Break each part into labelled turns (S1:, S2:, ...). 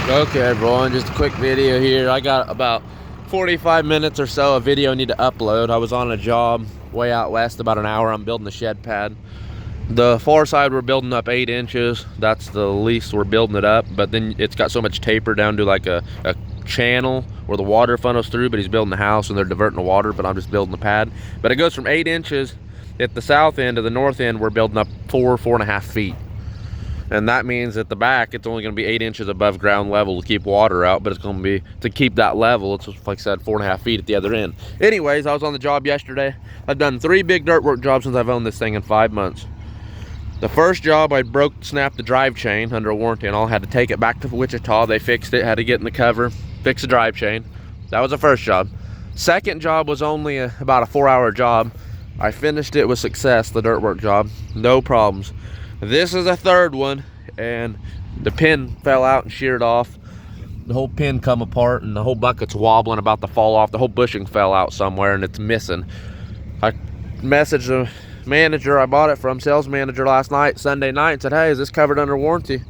S1: Okay, everyone, just a quick video here. I got about 45 minutes or so of video I need to upload. I was on a job way out west, about an hour. I'm building a shed pad. The far side we're building up 8 inches. That's the least we're building it up, but then it's got so much taper down to like a channel where the water funnels through, but he's building the house and they're diverting the water, but I'm just building the pad. But it goes from 8 inches at the south end to the north end. We're building up 4.5 feet. And that means at the back, it's only going to be 8 inches above ground level to keep water out, but it's going to be, to keep that level, it's like I said, 4.5 feet at the other end. Anyways, I was on the job yesterday. I've done 3 big dirt work jobs since I've owned this thing in 5 months. The first job, I snapped the drive chain under a warranty and all. Had to take it back to Wichita. They fixed it, had to get in the cover, fix the drive chain. That was the first job. Second job was only about a 4-hour job. I finished it with success, the dirt work job, no problems. This is a third one, and the pin fell out and sheared off. The whole pin come apart and the whole bucket's wobbling, about to fall off. The whole bushing fell out somewhere and it's missing. I messaged the manager I bought it from, sales manager, last night, Sunday night, and said, hey, is this covered under warranty?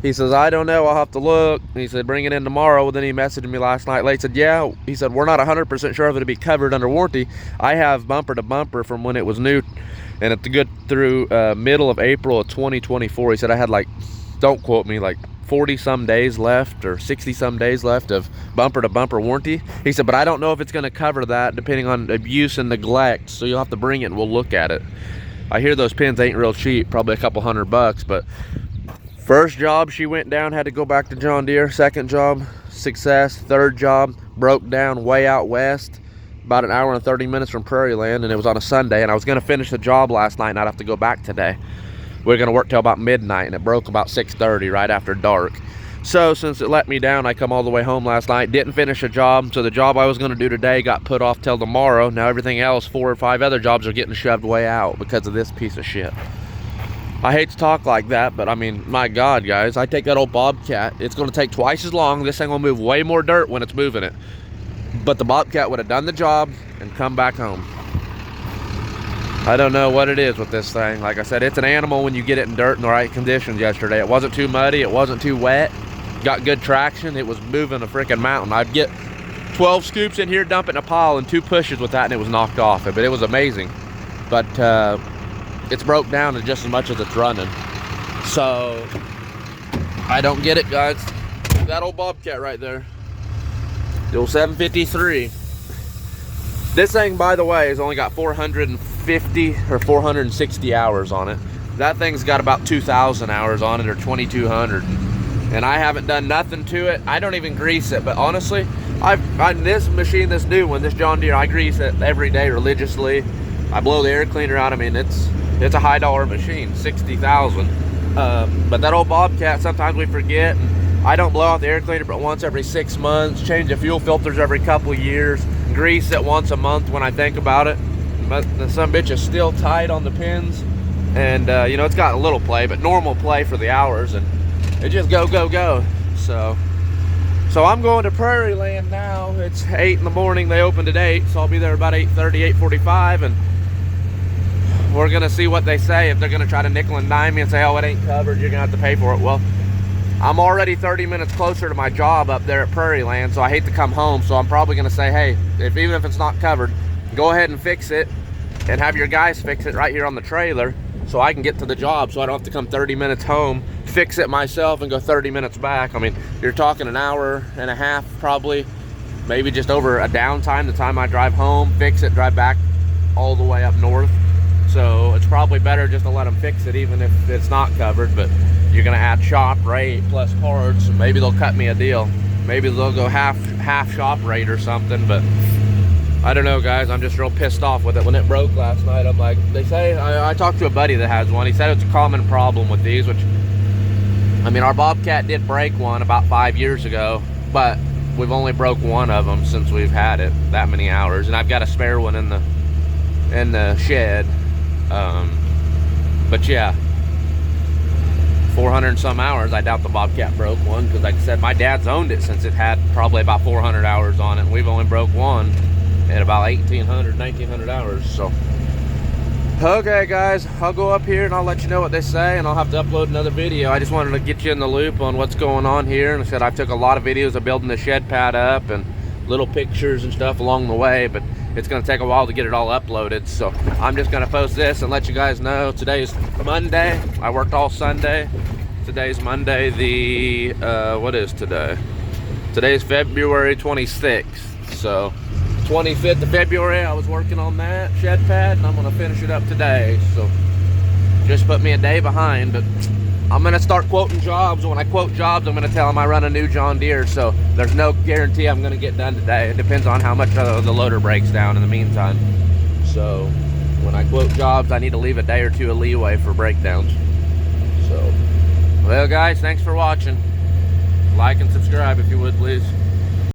S1: He says, I don't know, I'll have to look. And he said, bring it in tomorrow. Well, then he messaged me last night late, said, yeah. He said, we're not 100% sure if it'll be covered under warranty. I have bumper to bumper from when it was new, and it's good through middle of April of 2024. He said I had, like, don't quote me, like 40 some days left or 60 some days left of bumper to bumper warranty. He said, but I don't know if it's going to cover that depending on abuse and neglect, so you'll have to bring it and we'll look at it. I hear those pins ain't real cheap, probably a couple $100, but first job, she went down, had to go back to John Deere. Second job, success. Third job, broke down way out west, about an hour and 30 minutes from Prairie Land, and it was on a Sunday, and I was going to finish the job last night and I'd have to go back today. We are going to work till about midnight, and it broke about 6:30, right after dark. So since it let me down, I come all the way home last night, didn't finish the job, so the job I was going to do today got put off till tomorrow. Now everything else, 4 or 5 other jobs, are getting shoved way out because of this piece of shit. I hate to talk like that, but I mean, my God, guys, I take that old Bobcat. It's going to take twice as long. This thing will move way more dirt when it's moving it. But the Bobcat would have done the job and come back home. I don't know what it is with this thing. Like I said, it's an animal when you get it in dirt in the right conditions yesterday. It wasn't too muddy. It wasn't too wet. Got good traction. It was moving a freaking mountain. I'd get 12 scoops in here, dump it in a pile, and 2 pushes with that, and it was knocked off. But it was amazing. But it's broke down just as much as it's running. So I don't get it, guys. That old Bobcat right there, the old 753. This thing, by the way, has only got 450 or 460 hours on it. That thing's got about 2,000 hours on it, or 2,200, and I haven't done nothing to it. I don't even grease it, but honestly, this machine, this new one, this John Deere, I grease it every day religiously. I blow the air cleaner out. I mean, it's a high dollar machine, 60,000. But that old Bobcat, sometimes we forget. I don't blow out the air cleaner but once every 6 months, change the fuel filters every couple years, grease it once a month when I think about it. But the sumbitch is still tight on the pins, and you know, it's got a little play, but normal play for the hours, and it just go, go, go. So I'm going to Prairie Land now. It's 8 in the morning. They opened at 8, so I'll be there about 8:30, 8:45, and we're gonna see what they say. If they're gonna try to nickel and dime me and say, oh, it ain't covered, you're gonna have to pay for it. Well, I'm already 30 minutes closer to my job up there at Prairie Land, so I hate to come home. So I'm probably gonna say, hey, even if it's not covered, go ahead and fix it and have your guys fix it right here on the trailer so I can get to the job, so I don't have to come 30 minutes home, fix it myself, and go 30 minutes back. I mean, you're talking an hour and a half probably, maybe just over a downtime the time I drive home, fix it, drive back all the way up north. So it's probably better just to let them fix it even if it's not covered. But you're gonna add shop rate plus parts, and maybe they'll cut me a deal. Maybe they'll go half shop rate or something, but I don't know, guys. I'm just real pissed off with it. When it broke last night, I'm like, they say, I talked to a buddy that has one. He said it's a common problem with these, which, I mean, our Bobcat did break one about 5 years ago, but we've only broke one of them since we've had it that many hours, and I've got a spare one in the shed. But yeah, 400 and some hours. I doubt the Bobcat broke one, because like I said, my dad's owned it since it had probably about 400 hours on it, and we've only broke one at about 1,800, 1,900 hours. So Okay guys, I'll go up here and I'll let you know what they say, and I'll have to upload another video. I just wanted to get you in the loop on what's going on here. And I said I took a lot of videos of building the shed pad up and little pictures and stuff along the way, but it's going to take a while to get it all uploaded. So I'm just going to post this and let you guys know. Today's Monday. I worked all Sunday. Today's Monday, the what is today? Today's February 26th. So 25th of February, I was working on that shed pad, and I'm going to finish it up today. So just put me a day behind, but I'm going to start quoting jobs. When I quote jobs, I'm going to tell them I run a new John Deere, so there's no guarantee I'm going to get done today. It depends on how much the loader breaks down in the meantime. So when I quote jobs, I need to leave a day or two of leeway for breakdowns. So, well guys, thanks for watching. Like and subscribe if you would, please.